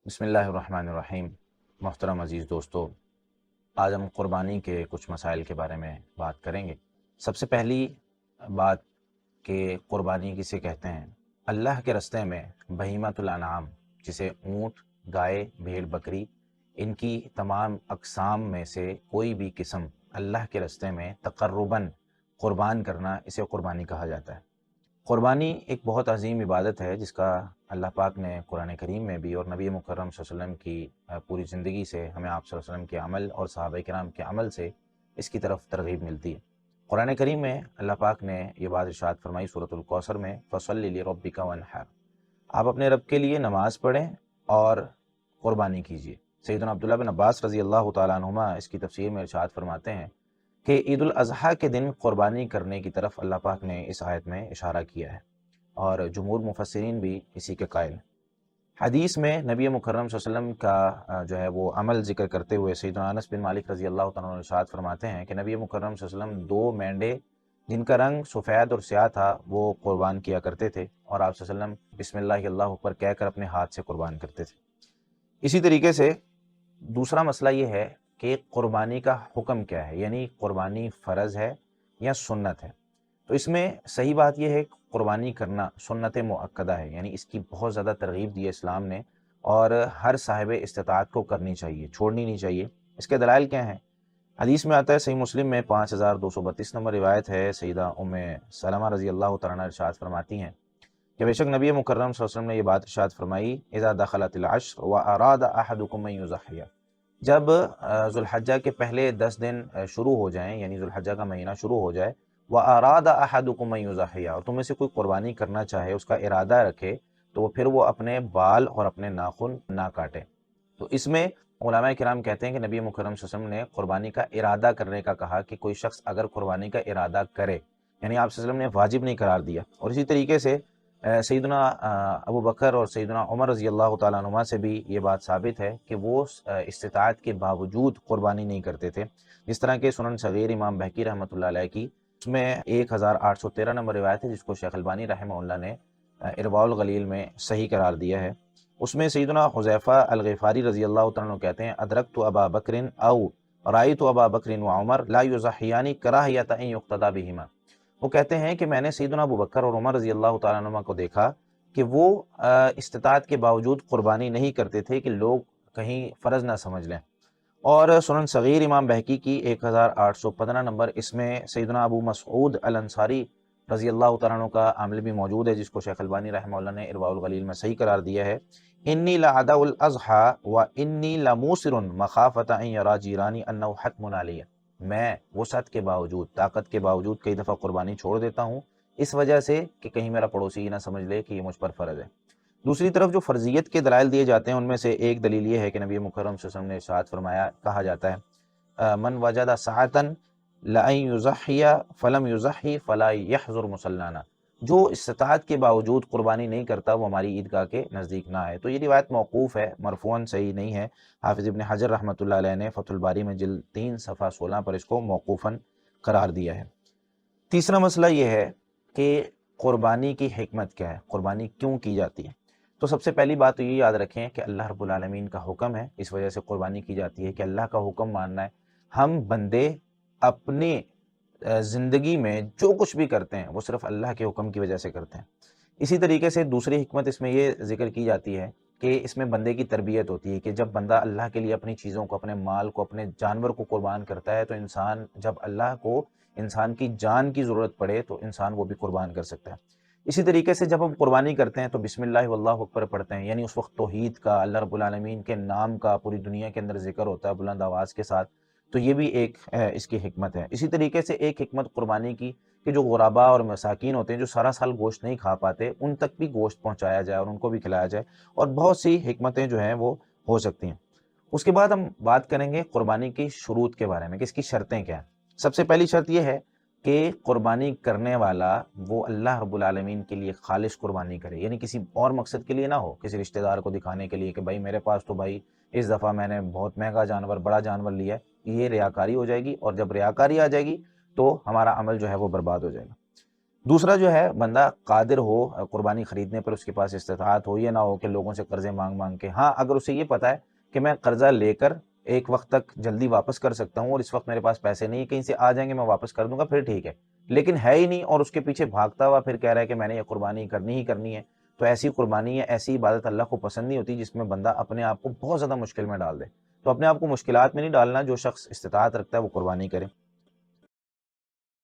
بسم اللہ الرحمن الرحیم۔ محترم عزیز دوستو، آج ہم قربانی کے کچھ مسائل کے بارے میں بات کریں گے۔ سب سے پہلی بات کہ قربانی کسے کہتے ہیں۔ اللہ کے راستے میں بہیمۃ الانعام، جسے اونٹ، گائے، بھیڑ، بکری، ان کی تمام اقسام میں سے کوئی بھی قسم اللہ کے راستے میں تقرباً قربان کرنا، اسے قربانی کہا جاتا ہے۔ قربانی ایک بہت عظیم عبادت ہے جس کا اللہ پاک نے قرآن کریم میں بھی اور نبی مکرم صلی اللہ علیہ وسلم کی پوری زندگی سے ہمیں آپ صلی اللہ علیہ وسلم کے عمل اور صحابہ کرام کے عمل سے اس کی طرف ترغیب ملتی ہے۔ قرآن کریم میں اللہ پاک نے یہ بات ارشاد فرمائی سورۃ الکوثر میں، فَصَلِّ لِرَبِّكَ وَانْحَرْ، آپ اپنے رب کے لیے نماز پڑھیں اور قربانی کیجیے۔ سیدنا عبداللہ بن عباس رضی اللہ تعالیٰ عنہما اس کی تفسیر میں ارشاد فرماتے ہیں کہ عید الاضحیٰ کے دن قربانی کرنے کی طرف اللہ پاک نے اس آیت میں اشارہ کیا ہے، اور جمہور مفسرین بھی اسی کے قائل ہیں۔ حدیث میں نبی مکرم صلی اللہ علیہ وسلم کا جو ہے وہ عمل ذکر کرتے ہوئے سیدنا انس بن مالک رضی اللہ تعالیٰ عنہ ارشاد فرماتے ہیں کہ نبی مکرم صلی اللہ علیہ وسلم 2 مینڈے جن کا رنگ سفید اور سیاہ تھا وہ قربان کیا کرتے تھے، اور آپ صلی اللہ علیہ وسلم بسم اللہ اللہ اکبر کہہ کر اپنے ہاتھ سے قربان کرتے تھے۔ اسی طریقے سے دوسرا مسئلہ یہ ہے کہ قربانی کا حکم کیا ہے، یعنی قربانی فرض ہے یا سنت ہے۔ تو اس میں صحیح بات یہ ہے کہ قربانی کرنا سنت مؤکدہ ہے، یعنی اس کی بہت زیادہ ترغیب دی ہے اسلام نے، اور ہر صاحب استطاعت کو کرنی چاہیے، چھوڑنی نہیں چاہیے۔ اس کے دلائل کیا ہیں؟ حدیث میں آتا ہے، صحیح مسلم میں 5232 نمبر روایت ہے، سیدہ ام سلمہ رضی اللہ تعالیٰ عنہ ارشاد فرماتی ہیں کہ بے شک نبی مکرم صلی اللہ علیہ وسلم نے یہ بات ارشاد فرمائی، اذا دخلت العشر واراد احدکم ان یضحی، جب ذوالحجہ کے پہلے 10 دن شروع ہو جائیں، یعنی ذوالحجہ کا مہینہ شروع ہو جائے، وَأَرَادَ أَحَدُكُمْ أَن يُضَحِّيَ، اور تم میں سے کوئی قربانی کرنا چاہے، اس کا ارادہ رکھے، تو پھر وہ اپنے بال اور اپنے ناخن نہ کاٹے۔ تو اس میں علماء کرام کہتے ہیں کہ نبی مکرم صلی اللہ علیہ وسلم نے قربانی کا ارادہ کرنے کا کہا کہ کوئی شخص اگر قربانی کا ارادہ کرے، یعنی آپ صلی اللہ علیہ وسلم نے واجب نہیں قرار دیا۔ اور اسی طریقے سے سیدنا ابو بکر اور سیدنا عمر رضی اللہ تعالیٰ عنہما سے بھی یہ بات ثابت ہے کہ وہ استطاعت کے باوجود قربانی نہیں کرتے تھے۔ جس طرح کہ سنن صغیر امام بہقی رحمۃ اللہ علیہ کی، اس میں 1813 نمبر روایت ہے جس کو شیخ البانی رحمہ اللہ نے ارواء الغلیل میں صحیح قرار دیا ہے۔ اس میں سیدنا حذیفہ الغفاری رضی اللہ تعالیٰ عنہ کہتے ہیں، ادرکت ابا بکر او رأیت ابا بکر و عمر لا یضحیان کراہیۃ ان یقتدی بہما، وہ کہتے ہیں کہ میں نے سیدنا ابو بکر اور عمر رضی اللہ تعالیٰ عنہ کو دیکھا کہ وہ استطاعت کے باوجود قربانی نہیں کرتے تھے کہ لوگ کہیں فرض نہ سمجھ لیں۔ اور سنن صغیر امام بہقی کی 1815 نمبر، اس میں سیدنا ابو مسعود الانصاری رضی اللہ تعالیٰ عنہ کا عمل بھی موجود ہے جس کو شیخ البانی رحمہ اللہ نے ارواء الغلیل میں صحیح قرار دیا ہے، انی لعداء الاضحیٰ و انی لموسر مخافۃ ان یری جیرانی انہ حتم علی، میں وسعت کے باوجود، طاقت کے باوجود کئی دفعہ قربانی چھوڑ دیتا ہوں، اس وجہ سے کہ کہیں میرا پڑوسی نہ سمجھ لے کہ یہ مجھ پر فرض ہے۔ دوسری طرف جو فرضیت کے دلائل دیے جاتے ہیں ان میں سے ایک دلیل یہ ہے کہ نبی مکرم صلی اللہ علیہ وسلم نے ارشاد فرمایا، کہا جاتا ہے، من وجد سعۃ لأن یضحی فلم یضحی فلا یحضر مصلانا، جو استطاعت کے باوجود قربانی نہیں کرتا وہ ہماری عیدگاہ کے نزدیک نہ آئے۔ تو یہ روایت موقوف ہے، مرفوعاً صحیح نہیں ہے۔ حافظ ابن حجر رحمۃ اللہ علیہ نے فتح الباری میں جلد 3 صفحہ 16 پر اس کو موقوفاً قرار دیا ہے۔ تیسرا مسئلہ یہ ہے کہ قربانی کی حکمت کیا ہے، قربانی کیوں کی جاتی ہے۔ تو سب سے پہلی بات تو یہ یاد رکھیں کہ اللہ رب العالمین کا حکم ہے، اس وجہ سے قربانی کی جاتی ہے کہ اللہ کا حکم ماننا ہے۔ ہم بندے اپنی زندگی میں جو کچھ بھی کرتے ہیں وہ صرف اللہ کے حکم کی وجہ سے کرتے ہیں۔ اسی طریقے سے دوسری حکمت اس میں یہ ذکر کی جاتی ہے کہ اس میں بندے کی تربیت ہوتی ہے کہ جب بندہ اللہ کے لیے اپنی چیزوں کو، اپنے مال کو، اپنے جانور کو قربان کرتا ہے تو انسان جب اللہ کو انسان کی جان کی ضرورت پڑے تو انسان وہ بھی قربان کر سکتا ہے۔ اسی طریقے سے جب ہم قربانی کرتے ہیں تو بسم اللہ واللہ اکبر پڑھتے ہیں، یعنی اس وقت توحید کا، اللہ رب العالمین کے نام کا پوری دنیا کے اندر ذکر ہوتا ہے بلند آواز کے ساتھ، تو یہ بھی ایک اس کی حکمت ہے۔ اسی طریقے سے ایک حکمت قربانی کی کہ جو غرباء اور مساکین ہوتے ہیں جو سارا سال گوشت نہیں کھا پاتے، ان تک بھی گوشت پہنچایا جائے اور ان کو بھی کھلایا جائے، اور بہت سی حکمتیں جو ہیں وہ ہو سکتی ہیں۔ اس کے بعد ہم بات کریں گے قربانی کی شروط کے بارے میں کہ اس کی شرطیں کیا ہیں۔ سب سے پہلی شرط یہ ہے کہ قربانی کرنے والا وہ اللہ رب العالمین کے لیے خالص قربانی کرے، یعنی کسی اور مقصد کے لیے نہ ہو، کسی رشتہ دار کو دکھانے کے لیے کہ بھائی میرے پاس تو بھائی اس دفعہ میں نے بہت مہنگا جانور، بڑا جانور لیا ہے، یہ ریاکاری ہو جائے گی، اور جب ریاکاری آ جائے گی تو ہمارا عمل جو ہے وہ برباد ہو جائے گا۔ دوسرا جو ہے بندہ قادر ہو قربانی خریدنے پر، اس کے پاس استطاعت ہو، یہ نہ ہو کہ لوگوں سے قرضے مانگ مانگ کے، ہاں اگر اسے یہ پتا ہے کہ میں قرضہ لے کر ایک وقت تک جلدی واپس کر سکتا ہوں اور اس وقت میرے پاس پیسے نہیں، کہیں سے آ جائیں گے میں واپس کر دوں گا، پھر ٹھیک ہے، لیکن ہے ہی نہیں اور اس کے پیچھے بھاگتا ہوا پھر کہہ رہا ہے کہ میں نے یہ قربانی کرنی ہی کرنی ہے، تو ایسی قربانی ہے، ایسی عبادت اللہ کو پسند نہیں ہوتی جس میں بندہ اپنے آپ کو بہت زیادہ مشکل میں ڈال دے۔ تو اپنے آپ کو مشکلات میں نہیں ڈالنا، جو شخص استطاعت رکھتا ہے وہ قربانی کرے۔